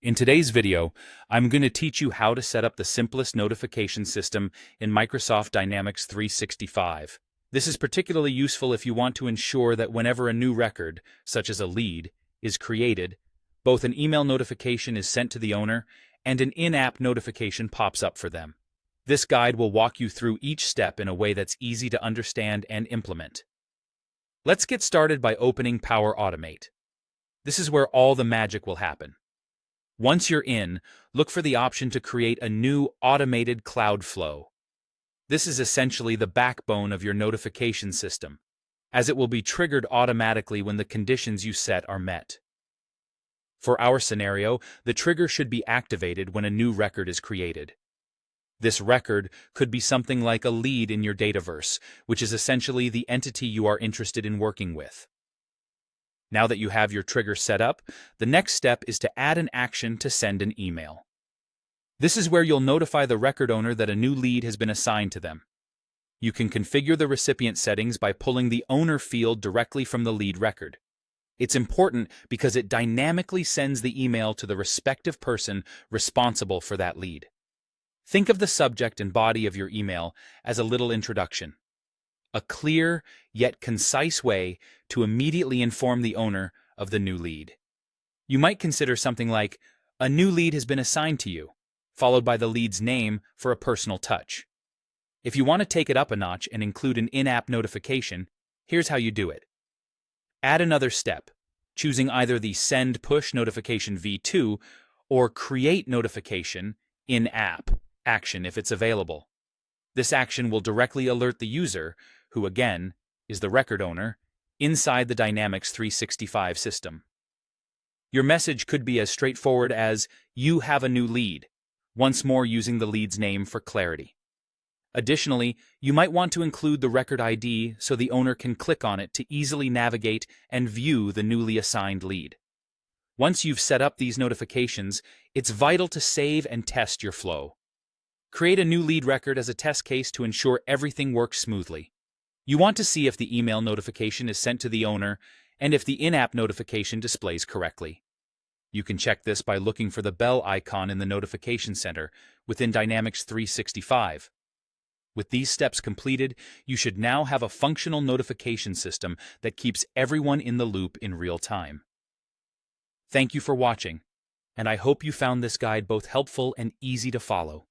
In today's video, I'm going to teach you how to set up the simplest notification system in Microsoft Dynamics 365. This is particularly useful if you want to ensure that whenever a new record, such as a lead, is created, both an email notification is sent to the owner and an in-app notification pops up for them. This guide will walk you through each step in a way that's easy to understand and implement. Let's get started by opening Power Automate. This is where all the magic will happen. Once you're in, look for the option to create a new automated cloud flow. This is essentially the backbone of your notification system, as it will be triggered automatically when the conditions you set are met. For our scenario, the trigger should be activated when a new record is created. This record could be something like a lead in your Dataverse, which is essentially the entity you are interested in working with. Now that you have your trigger set up, the next step is to add an action to send an email. This is where you'll notify the record owner that a new lead has been assigned to them. You can configure the recipient settings by pulling the owner field directly from the lead record. It's important because it dynamically sends the email to the respective person responsible for that lead. Think of the subject and body of your email as a little introduction. A clear, yet concise way to immediately inform the owner of the new lead. You might consider something like, "A new lead has been assigned to you," followed by the lead's name for a personal touch. If you want to take it up a notch and include an in-app notification, here's how you do it. Add another step, choosing either the Send Push Notification v2 or Create Notification in-app action if it's available. This action will directly alert the user, who again is the record owner, inside the Dynamics 365 system. Your message could be as straightforward as, "You have a new lead," once more using the lead's name for clarity. Additionally, you might want to include the record ID so the owner can click on it to easily navigate and view the newly assigned lead. Once you've set up these notifications, it's vital to save and test your flow. Create a new lead record as a test case to ensure everything works smoothly. You want to see if the email notification is sent to the owner and if the in-app notification displays correctly. You can check this by looking for the bell icon in the Notification Center within Dynamics 365. With these steps completed, you should now have a functional notification system that keeps everyone in the loop in real time. Thank you for watching, and I hope you found this guide both helpful and easy to follow.